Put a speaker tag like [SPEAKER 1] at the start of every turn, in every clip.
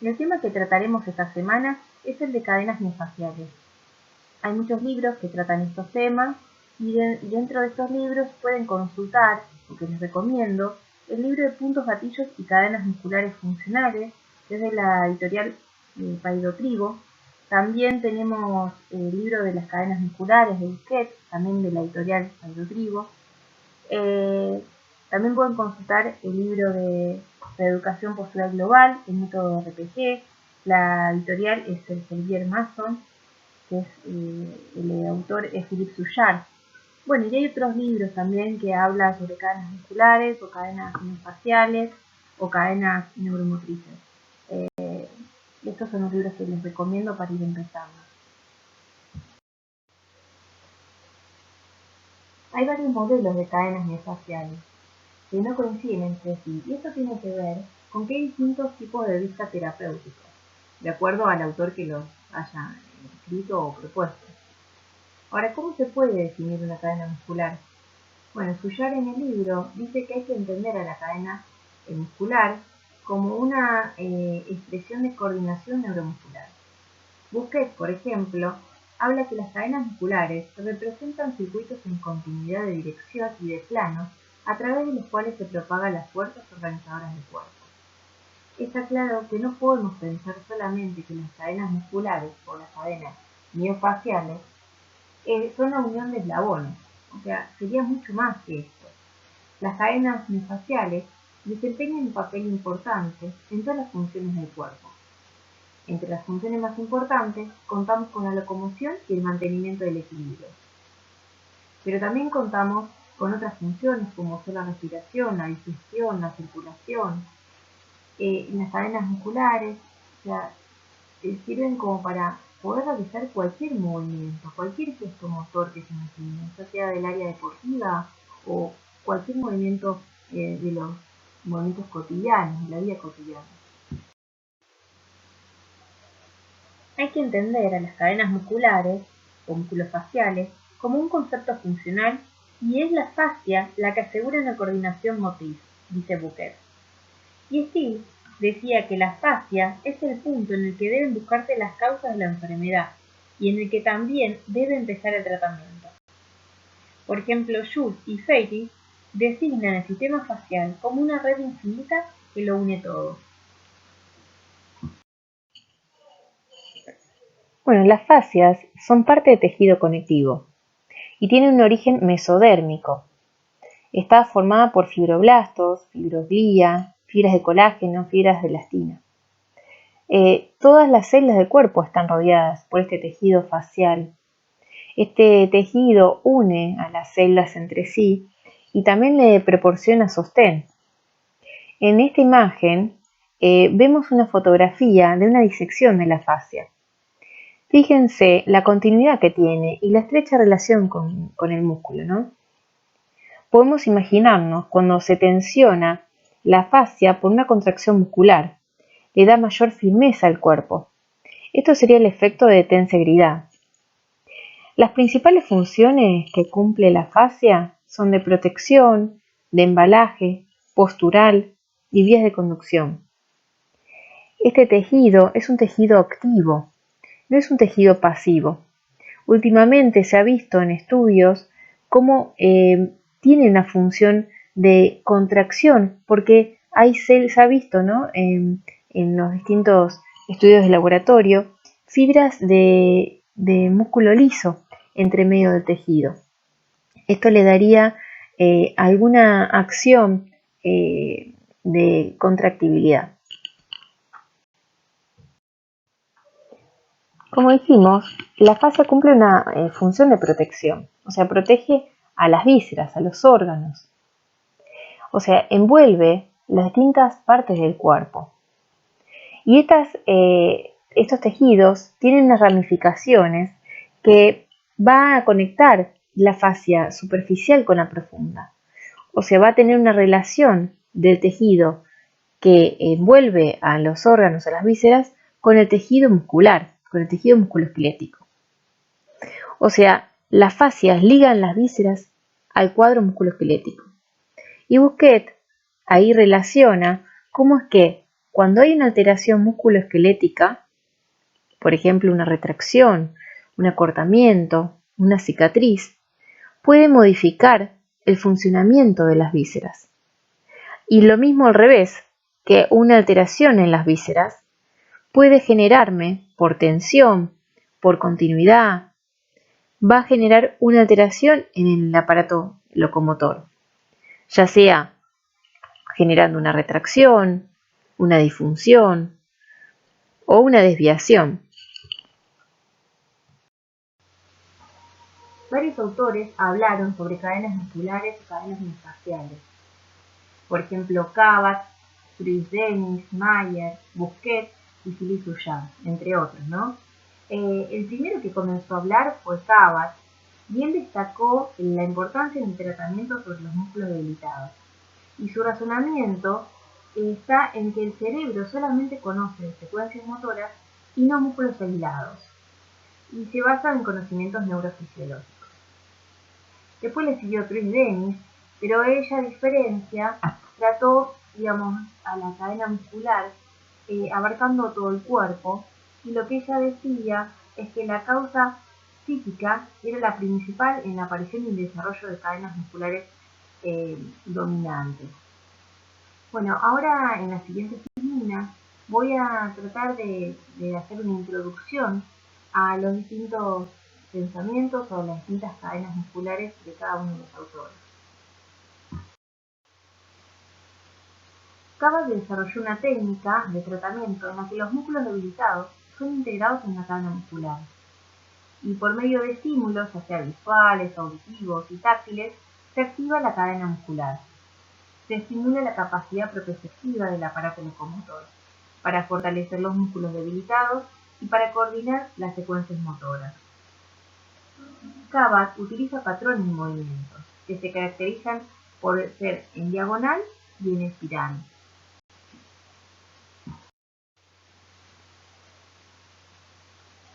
[SPEAKER 1] El tema que trataremos esta semana es el de cadenas miofasciales. Hay muchos libros que tratan estos temas y dentro de estos libros pueden consultar, lo que les recomiendo, el libro de puntos, gatillos y cadenas musculares funcionales, que es de la editorial Paidotrigo. También tenemos el libro de las cadenas musculares de Busquets, también de la editorial Paidotrigo. También pueden consultar el libro de Reeducación Postural Global, el método RPG. La editorial es el Xavier Masson, que es el autor es Philippe Souchard. Bueno, y hay otros libros también que hablan sobre cadenas musculares o cadenas miofasciales o cadenas neuromotrices. Estos son los libros que les recomiendo para ir empezando. Hay varios modelos de cadenas miofasciales que no coinciden entre sí, y esto tiene que ver con que hay distintos tipos de vista terapéuticos, de acuerdo al autor que los haya escrito o propuesto. Ahora, ¿cómo se puede definir una cadena muscular? Bueno, Souchard en el libro dice que hay que entender a la cadena muscular como una expresión de coordinación neuromuscular. Busquets, por ejemplo, habla que las cadenas musculares representan circuitos en continuidad de dirección y de plano a través de los cuales se propagan las fuerzas organizadoras del cuerpo. Está claro que no podemos pensar solamente que las cadenas musculares o las cadenas miofasciales son la unión de eslabones, o sea, sería mucho más que esto. Las cadenas miofasciales desempeñan un papel importante en todas las funciones del cuerpo. Entre las funciones más importantes contamos con la locomoción y el mantenimiento del equilibrio. Pero también contamos con otras funciones como son la respiración, la digestión, la circulación. Las cadenas musculares, o sea, sirven como para poder realizar cualquier movimiento, cualquier gesto motor que se imagine, ya sea del área deportiva o cualquier movimiento de los movimientos cotidianos, de la vida cotidiana. Hay que entender a las cadenas musculares o musculofaciales como un concepto funcional y es la fascia la que asegura una coordinación motriz, dice Busquets. Y Steele decía que la fascia es el punto en el que deben buscarse las causas de la enfermedad y en el que también debe empezar el tratamiento. Por ejemplo, Schultz y Feitig designan el sistema facial como una red infinita que lo une todo. Bueno, las fascias son parte del tejido conectivo y tienen un origen mesodérmico. Está formada por fibroblastos, fibroglía, fibras de colágeno, fibras de elastina. Todas las células del cuerpo están rodeadas por este tejido facial. Este tejido une a las células entre sí y también le proporciona sostén. En esta imagen vemos una fotografía de una disección de la fascia. Fíjense la continuidad que tiene y la estrecha relación con el músculo, ¿no? Podemos imaginarnos cuando se tensiona la fascia por una contracción muscular, le da mayor firmeza al cuerpo. Esto sería el efecto de tensegridad. Las principales funciones que cumple la fascia son de protección, de embalaje, postural y vías de conducción. Este tejido es un tejido activo, no es un tejido pasivo. Últimamente se ha visto en estudios cómo tiene una función de contracción, porque se ha visto, ¿no? en los distintos estudios de laboratorio, fibras de músculo liso entre medio del tejido. Esto le daría alguna acción de contractibilidad. Como dijimos, la fascia cumple una función de protección, o sea, protege a las vísceras, a los órganos. O sea, envuelve las distintas partes del cuerpo. Y estos tejidos tienen unas ramificaciones que va a conectar la fascia superficial con la profunda. O sea, va a tener una relación del tejido que envuelve a los órganos, a las vísceras, con el tejido muscular, con el tejido musculoesquelético. O sea, las fascias ligan las vísceras al cuadro musculoesquelético. Y Busquets ahí relaciona cómo es que cuando hay una alteración musculoesquelética, por ejemplo una retracción, un acortamiento, una cicatriz, puede modificar el funcionamiento de las vísceras. Y lo mismo al revés, que una alteración en las vísceras puede generarme, por tensión, por continuidad, va a generar una alteración en el aparato locomotor, ya sea generando una retracción, una disfunción o una desviación. Varios autores hablaron sobre cadenas musculares y cadenas miofasciales. Por ejemplo, Cabot, Truys-Denis, Mayer, Busquet y Philippe Souchard, entre otros, ¿no? El primero que comenzó a hablar fue Cabot, y él destacó la importancia del tratamiento sobre los músculos debilitados. Y su razonamiento está en que el cerebro solamente conoce secuencias motoras y no músculos aislados, y se basa en conocimientos neurofisiológicos. Después le siguió Truys-Denis, pero ella, a diferencia, trató, a la cadena muscular abarcando todo el cuerpo, y lo que ella decía es que la causa psíquica era la principal en la aparición y el desarrollo de cadenas musculares dominantes. Bueno, ahora en las siguientes líneas voy a tratar de hacer una introducción a los distintos pensamientos o las distintas cadenas musculares de cada uno de los autores. Cabot desarrolló una técnica de tratamiento en la que los músculos debilitados son integrados en la cadena muscular, y por medio de estímulos, ya sea visuales, auditivos y táctiles, se activa la cadena muscular. Se estimula la capacidad propioceptiva del aparato locomotor para fortalecer los músculos debilitados y para coordinar las secuencias motoras. Cabot utiliza patrones de movimientos que se caracterizan por ser en diagonal y en espiral.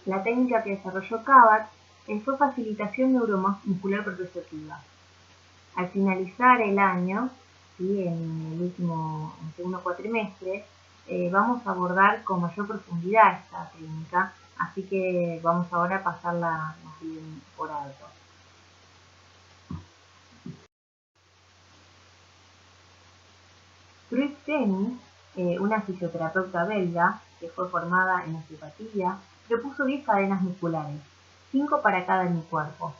[SPEAKER 1] La técnica que desarrolló Cabot fue facilitación neuromuscular propioceptiva. Al finalizar el año, ¿sí?, en el segundo cuatrimestre, vamos a abordar con mayor profundidad esta técnica, así que vamos ahora a pasarla más bien por alto. Truys-Denis, una fisioterapeuta belga que fue formada en osteopatía, propuso 10 cadenas musculares, 5 para cada hemicuerpo.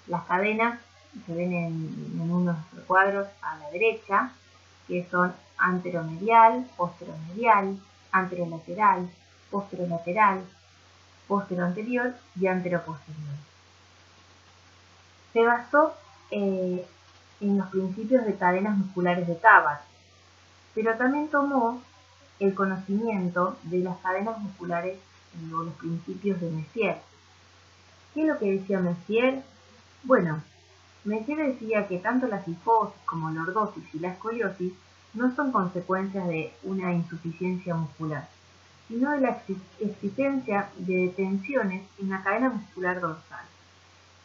[SPEAKER 1] Las cadenas se ven en unos cuadros a la derecha, que son anteromedial, posteromedial, anterolateral, posterolateral, posteroanterior y anteroposterior. Se basó en los principios de cadenas musculares de Cabot, pero también tomó el conocimiento de las cadenas musculares o los principios de Messier. ¿Qué es lo que decía Messier? Bueno, Messier decía que tanto la cifosis como la lordosis y la escoliosis no son consecuencias de una insuficiencia muscular, sino de la existencia de tensiones en la cadena muscular dorsal.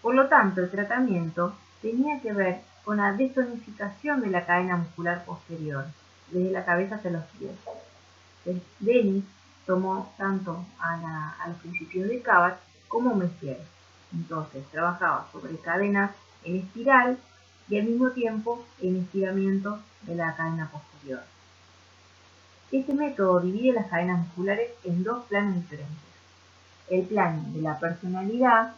[SPEAKER 1] Por lo tanto, el tratamiento tenía que ver con la destonificación de la cadena muscular posterior, desde la cabeza hacia los pies. Denis tomó tanto a los principios de Cabot como Messier. Entonces, trabajaba sobre cadenas en espiral y al mismo tiempo en estiramiento de la cadena posterior. Este método divide las cadenas musculares en dos planos diferentes: el plano de la personalidad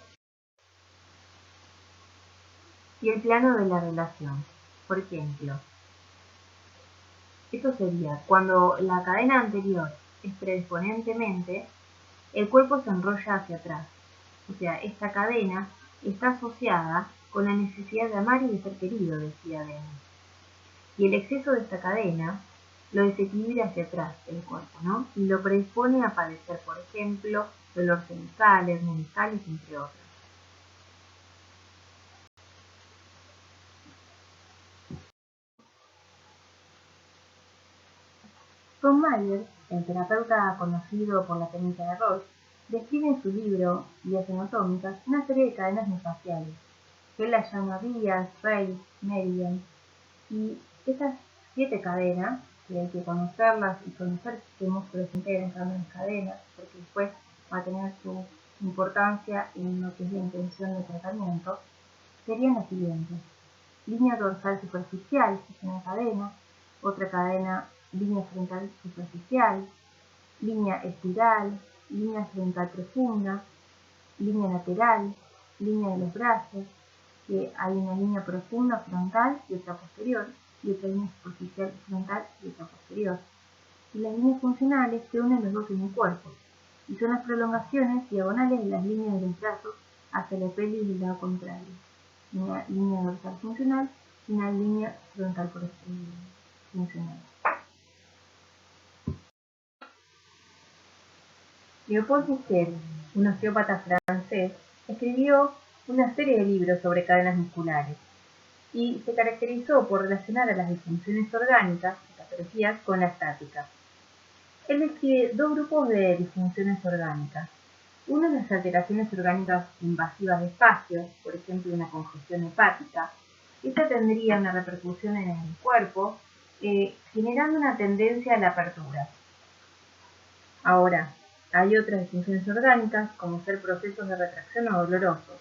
[SPEAKER 1] y el plano de la relación. Por ejemplo, esto sería cuando la cadena anterior es predisponentemente, el cuerpo se enrolla hacia atrás. O sea, esta cadena está asociada con la necesidad de amar y de ser querido, decía Denis. Y el exceso de esta cadena lo desequilibra hacia atrás el cuerpo, ¿no? Y lo predispone a padecer, por ejemplo, dolor cervical, meniscales, entre otros. Von Mayer, el terapeuta conocido por la técnica de Roche, describe en su libro Vías anatómicas una serie de cadenas miofasciales, que él las llama vías, raíz, meridian, y estas 7 cadenas, que hay que conocerlas y conocer qué músculos se integran en las cadenas, porque después va a tener su importancia en lo que es la intención de tratamiento, serían las siguientes. Línea dorsal superficial, que es una cadena, otra cadena, línea frontal superficial, línea espiral, línea frontal profunda, línea lateral, línea de los brazos, que hay una línea profunda frontal y otra posterior, y otra línea superficial frontal y otra posterior. Y las líneas funcionales que unen los dos en el cuerpo, y son las prolongaciones diagonales de las líneas de los brazos hacia la pelvis del lado contrario. Una línea dorsal funcional y una línea frontal funcional. Leopold Bouquet, un osteópata francés, escribió una serie de libros sobre cadenas musculares y se caracterizó por relacionar a las disfunciones orgánicas, las patologías, con la estática. Él describe dos grupos de disfunciones orgánicas. Uno es las alteraciones orgánicas invasivas de espacio, por ejemplo una congestión hepática. Esta tendría una repercusión en el cuerpo, generando una tendencia a la apertura. Ahora, hay otras disfunciones orgánicas, como ser procesos de retracción o dolorosos,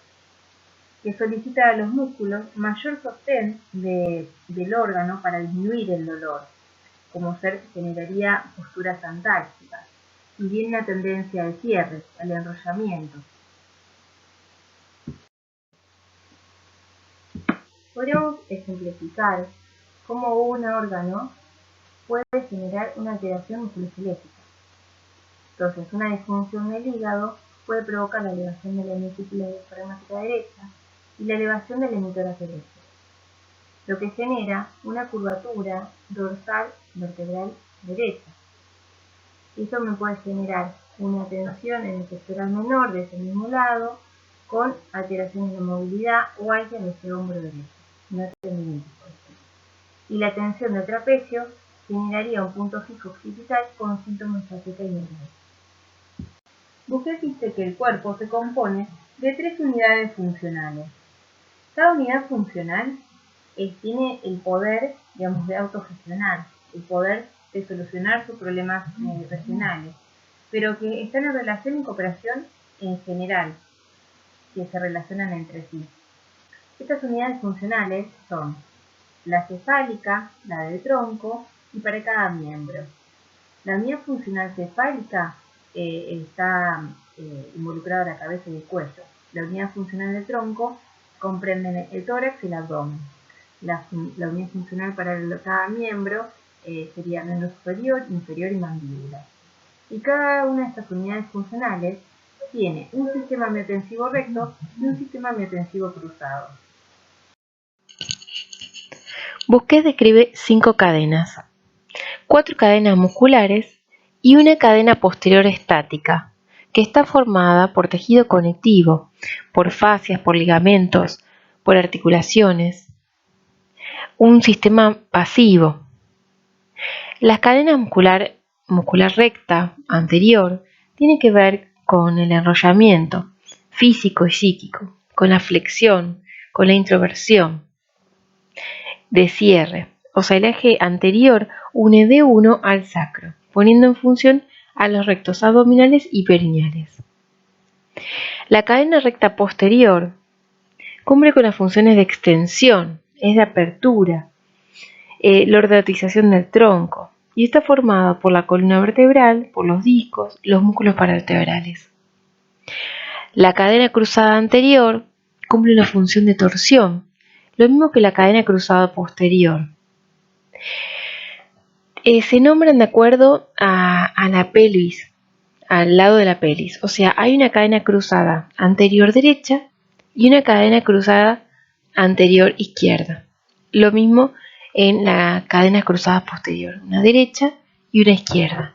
[SPEAKER 1] que solicitan a los músculos mayor sostén del órgano para disminuir el dolor, como generaría posturas antálgicas, y viene una tendencia al cierre, al enrollamiento. Podríamos ejemplificar cómo un órgano puede generar una alteración musculoesquelética. Entonces, una disfunción del hígado puede provocar la elevación de la hemicúpula diafragmática derecha y la elevación del hemitórax derecho, lo que genera una curvatura dorsal vertebral derecha. Esto me puede generar una tensión en el pectoral menor de ese mismo lado, con alteraciones de movilidad o hacia ese hombro derecho, no tendinitis, por ejemplo. Y la tensión del trapecio generaría un punto fijo occipital con síntomas de fascitis y nerviosa. Bouquet dice que el cuerpo se compone de 3 unidades funcionales. Cada unidad funcional tiene el poder, digamos, de autogestionar, el poder de solucionar sus problemas regionales, pero que están en relación y cooperación en general, que se relacionan entre sí. Estas unidades funcionales son la cefálica, la del tronco y para cada miembro. La unidad funcional cefálica está involucrada la cabeza y el cuello. La unidad funcional del tronco comprende el tórax y el abdomen. La unidad funcional para cada miembro sería miembro superior, inferior y mandíbula. Y cada una de estas unidades funcionales tiene un sistema miotensivo recto y un sistema miotensivo cruzado. Bouquet describe 5 cadenas, 4 cadenas musculares y una cadena posterior estática, que está formada por tejido conectivo, por fascias, por ligamentos, por articulaciones, un sistema pasivo. La cadena muscular recta anterior tiene que ver con el enrollamiento físico y psíquico, con la flexión, con la introversión de cierre. O sea, el eje anterior une de uno al sacro, poniendo en función a los rectos abdominales y perineales. La cadena recta posterior cumple con las funciones de extensión, es de apertura, lordotización del tronco, y está formada por la columna vertebral, por los discos y los músculos paravertebrales. La cadena cruzada anterior cumple una función de torsión, lo mismo que la cadena cruzada posterior. Se nombran de acuerdo a la pelvis, al lado de la pelvis. O sea, hay una cadena cruzada anterior derecha y una cadena cruzada anterior izquierda. Lo mismo en la cadena cruzada posterior, una derecha y una izquierda.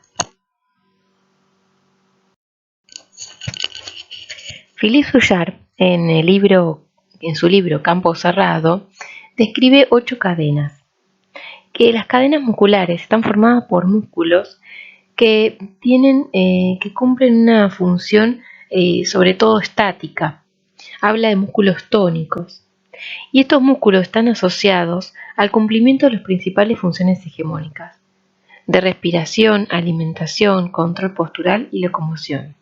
[SPEAKER 1] Philippe Souchard, en su libro Campo Cerrado, describe 8 cadenas. Que las cadenas musculares están formadas por músculos que cumplen una función sobre todo estática. Habla de músculos tónicos. Y estos músculos están asociados al cumplimiento de las principales funciones hegemónicas. de respiración, alimentación, control postural y locomoción.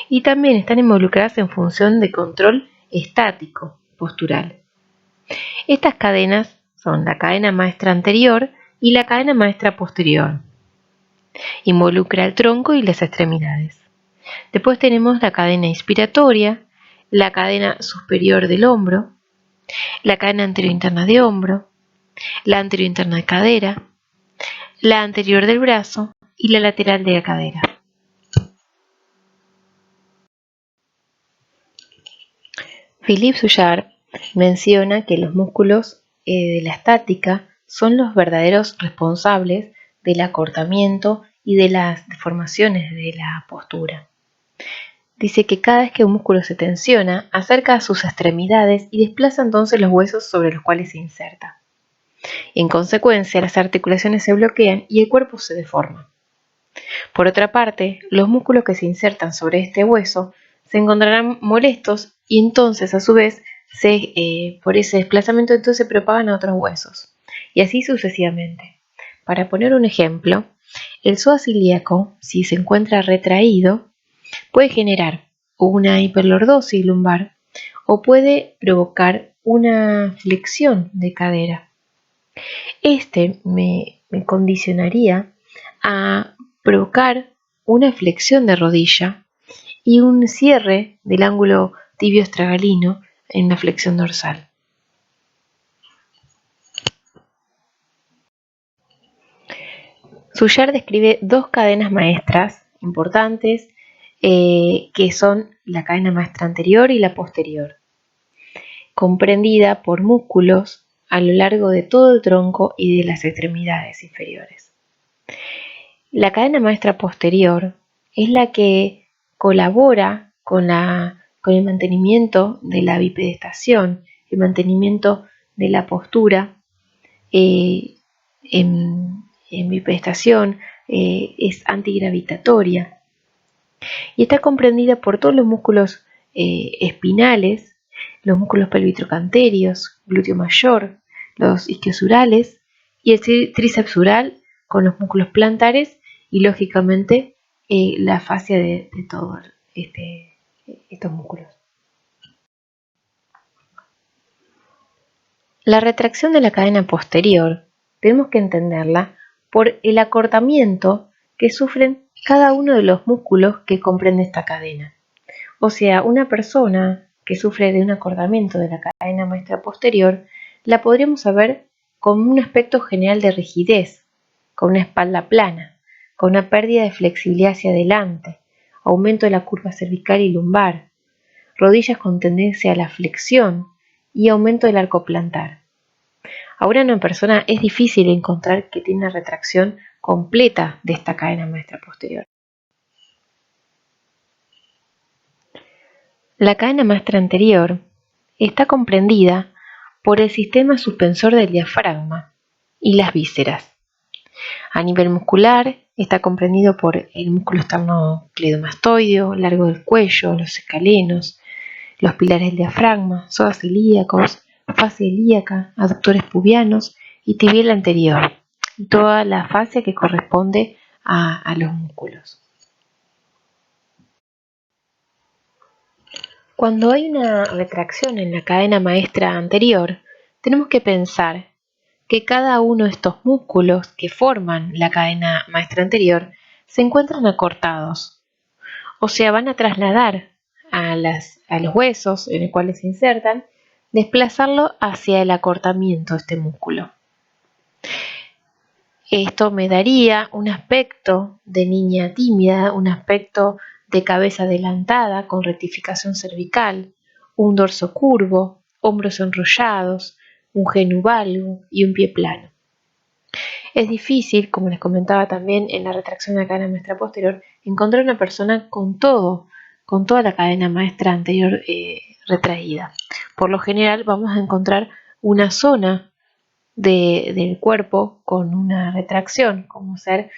[SPEAKER 1] Y también están involucradas en función de control estático postural. Estas cadenas son la cadena maestra anterior y la cadena maestra posterior. Involucra el tronco y las extremidades. Después tenemos la cadena inspiratoria, la cadena superior del hombro, la cadena anterointerna de hombro, la anterointerna de cadera, la anterior del brazo y la lateral de la cadera. Philippe Souchard menciona que los músculos de la estática son los verdaderos responsables del acortamiento y de las deformaciones de la postura. Dice que cada vez que un músculo se tensiona, acerca a sus extremidades y desplaza entonces los huesos sobre los cuales se inserta. En consecuencia, las articulaciones se bloquean y el cuerpo se deforma. Por otra parte, los músculos que se insertan sobre este hueso se encontrarán molestos y entonces, a su vez, por ese desplazamiento entonces se propagan a otros huesos. Y así sucesivamente. Para poner un ejemplo, el psoas ilíaco, si se encuentra retraído, puede generar una hiperlordosis lumbar o puede provocar una flexión de cadera. Este me condicionaría a provocar una flexión de rodilla y un cierre del ángulo tibio-estragalino en la flexión dorsal. Souchard describe dos cadenas maestras importantes que son la cadena maestra anterior y la posterior, comprendida por músculos a lo largo de todo el tronco y de las extremidades inferiores. La cadena maestra posterior es la que colabora con el mantenimiento de la bipedestación, el mantenimiento de la postura en bipedestación, es antigravitatoria y está comprendida por todos los músculos espinales, los músculos pelvitrocanterios, glúteo mayor, los isquiosurales y el tríceps sural con los músculos plantares y lógicamente la fascia de todos estos músculos. La retracción de la cadena posterior tenemos que entenderla por el acortamiento que sufren cada uno de los músculos que comprende esta cadena. O sea, una persona que sufre de un acortamiento de la cadena maestra posterior la podríamos ver con un aspecto general de rigidez, con una espalda plana, con una pérdida de flexibilidad hacia adelante, aumento de la curva cervical y lumbar, rodillas con tendencia a la flexión y aumento del arco plantar. Ahora en una persona es difícil encontrar que tiene una retracción completa de esta cadena maestra posterior. La cadena maestra anterior está comprendida por el sistema suspensor del diafragma y las vísceras. A nivel muscular está comprendido por el músculo esternocleidomastoideo, largo del cuello, los escalenos, los pilares del diafragma, psoas ilíacos, fascia ilíaca, aductores pubianos y tibial anterior, y toda la fascia que corresponde a los músculos. Cuando hay una retracción en la cadena maestra anterior, tenemos que pensar que cada uno de estos músculos que forman la cadena maestra anterior se encuentran acortados, o sea, van a trasladar a los huesos en los cuales se insertan, desplazarlo hacia el acortamiento de este músculo. Esto me daría un aspecto de niña tímida, un aspecto de cabeza adelantada con rectificación cervical, un dorso curvo, hombros enrollados, un genu valgo y un pie plano. Es difícil, como les comentaba también en la retracción de la cadena maestra posterior, encontrar una persona con toda la cadena maestra anterior retraída. Por lo general vamos a encontrar una zona del cuerpo con una retracción, como ser,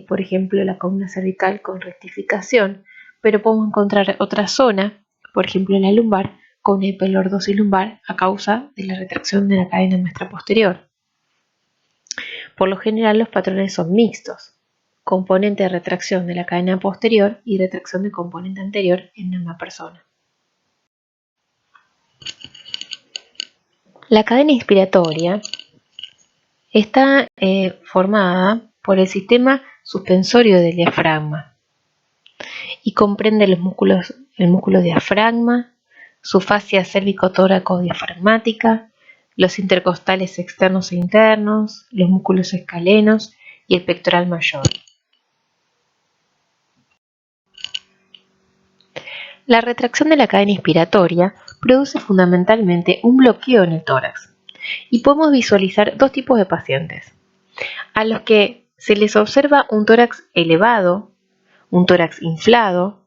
[SPEAKER 1] por ejemplo, la columna cervical con rectificación, pero podemos encontrar otra zona, por ejemplo, la lumbar, con hiperlordosis lumbar a causa de la retracción de la cadena maestra posterior. Por lo general los patrones son mixtos, componente de retracción de la cadena posterior y retracción del componente anterior en una persona. La cadena inspiratoria está formada por el sistema suspensorio del diafragma y comprende el músculo diafragma, su fascia cérvico-tóraco-diafragmática, los intercostales externos e internos, los músculos escalenos y el pectoral mayor. La retracción de la cadena inspiratoria produce fundamentalmente un bloqueo en el tórax y podemos visualizar dos tipos de pacientes: a los que se les observa un tórax elevado, un tórax inflado,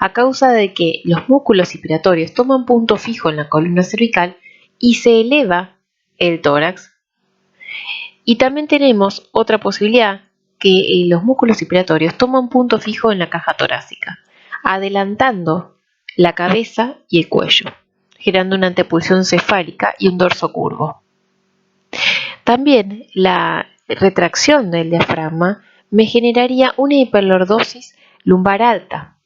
[SPEAKER 1] a causa de que los músculos inspiratorios toman punto fijo en la columna cervical y se eleva el tórax. Y también tenemos otra posibilidad, que los músculos inspiratorios toman punto fijo en la caja torácica, adelantando la cabeza y el cuello, generando una antepulsión cefálica y un dorso curvo. También la retracción del diafragma me generaría una hiperlordosis lumbar alta.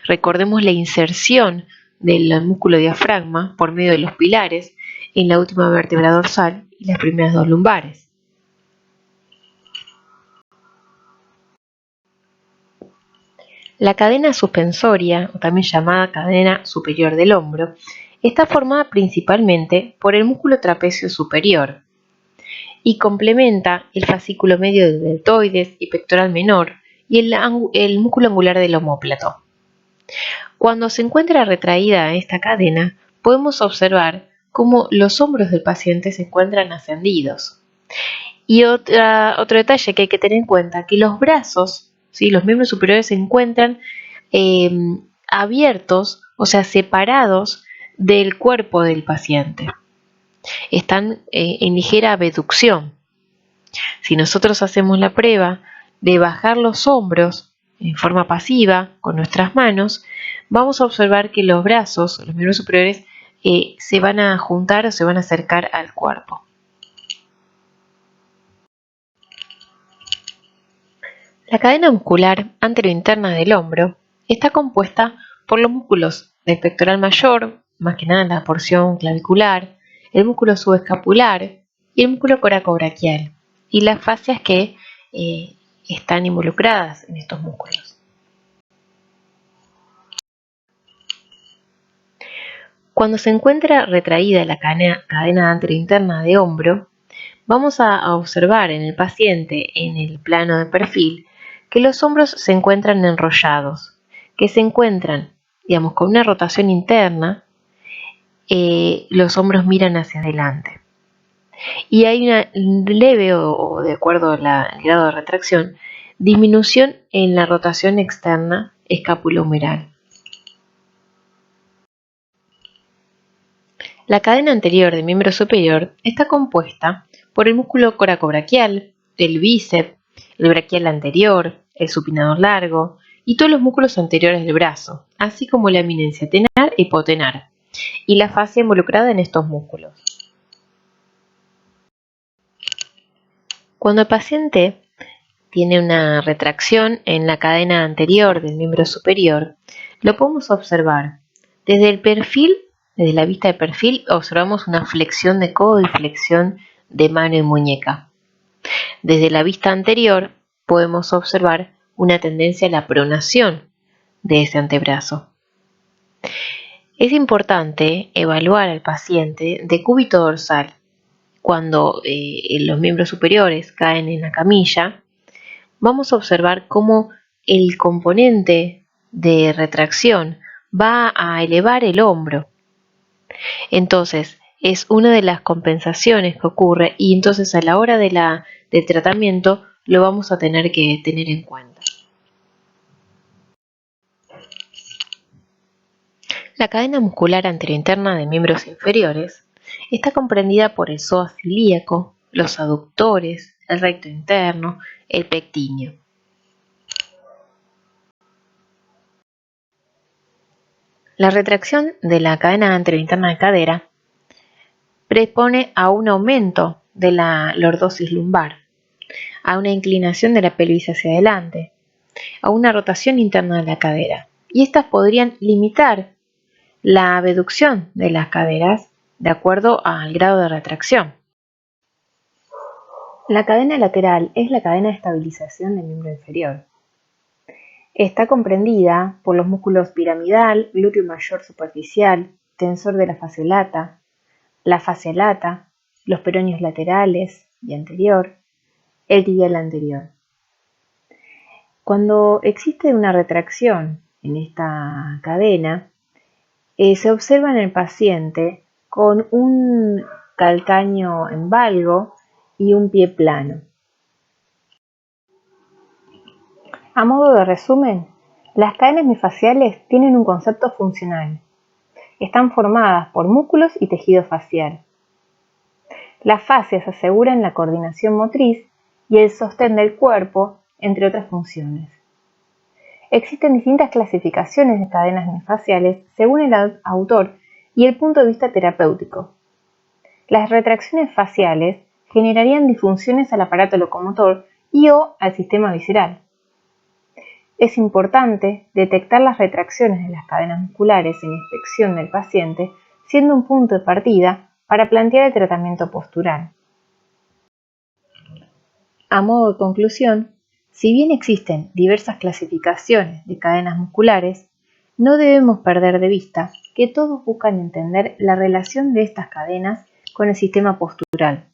[SPEAKER 1] Recordemos la inserción del músculo diafragma por medio de los pilares en la última vértebra dorsal y las primeras dos lumbares. La cadena suspensoria, o también llamada cadena superior del hombro, está formada principalmente por el músculo trapecio superior y complementa el fascículo medio del deltoides y pectoral menor y el músculo angular del omóplato. Cuando se encuentra retraída esta cadena, podemos observar cómo los hombros del paciente se encuentran ascendidos. Y otro detalle que hay que tener en cuenta, que los brazos, ¿sí?, los miembros superiores se encuentran abiertos, o sea, separados del cuerpo del paciente. Están en ligera abducción. Si nosotros hacemos la prueba de bajar los hombros en forma pasiva con nuestras manos, vamos a observar que los brazos, los miembros superiores, se van a juntar o se van a acercar al cuerpo. La cadena muscular anterointerna del hombro está compuesta por los músculos del pectoral mayor, más que nada la porción clavicular, el músculo subescapular y el músculo coracobraquial, y las fascias que están involucradas en estos músculos. Cuando se encuentra retraída la cadena anterointerna de hombro, vamos a observar en el paciente, en el plano de perfil, que los hombros se encuentran enrollados, que se encuentran, digamos, con una rotación interna, los hombros miran hacia adelante. Y hay una leve, o de acuerdo al grado de retracción, disminución en la rotación externa escapulohumeral. La cadena anterior del miembro superior está compuesta por el músculo coracobraquial, el bíceps, el braquial anterior, el supinador largo y todos los músculos anteriores del brazo, así como la eminencia tenar e hipotenar, y la fascia involucrada en estos músculos. Cuando el paciente tiene una retracción en la cadena anterior del miembro superior, lo podemos observar desde el perfil. Desde la vista de perfil observamos una flexión de codo y flexión de mano y muñeca. Desde la vista anterior podemos observar una tendencia a la pronación de ese antebrazo. Es importante evaluar al paciente de cúbito dorsal. Cuando los miembros superiores caen en la camilla, vamos a observar cómo el componente de retracción va a elevar el hombro. Entonces, es una de las compensaciones que ocurre, y entonces a la hora del tratamiento lo vamos a tener que tener en cuenta. La cadena muscular anterointerna de miembros inferiores está comprendida por el psoas ilíaco, los aductores, el recto interno, el pectíneo. La retracción de la cadena anterointerna de cadera predispone a un aumento de la lordosis lumbar, a una inclinación de la pelvis hacia adelante, a una rotación interna de la cadera. Y estas podrían limitar la abducción de las caderas de acuerdo al grado de retracción. La cadena lateral es la cadena de estabilización del miembro inferior. Está comprendida por los músculos piramidal, glúteo mayor superficial, tensor de la fascia lata, los peroneos laterales y anterior, el tibial anterior. Cuando existe una retracción en esta cadena, se observa en el paciente con un calcáneo en valgo y un pie plano. A modo de resumen, las cadenas miofasciales tienen un concepto funcional. Están formadas por músculos y tejido facial. Las fascias aseguran la coordinación motriz y el sostén del cuerpo, entre otras funciones. Existen distintas clasificaciones de cadenas miofasciales según el autor y el punto de vista terapéutico. Las retracciones faciales generarían disfunciones al aparato locomotor y/o al sistema visceral. Es importante detectar las retracciones de las cadenas musculares en la inspección del paciente, siendo un punto de partida para plantear el tratamiento postural. A modo de conclusión, si bien existen diversas clasificaciones de cadenas musculares, no debemos perder de vista que todos buscan entender la relación de estas cadenas con el sistema postural.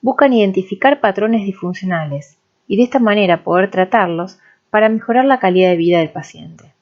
[SPEAKER 1] Buscan identificar patrones disfuncionales y de esta manera poder tratarlos para mejorar la calidad de vida del paciente.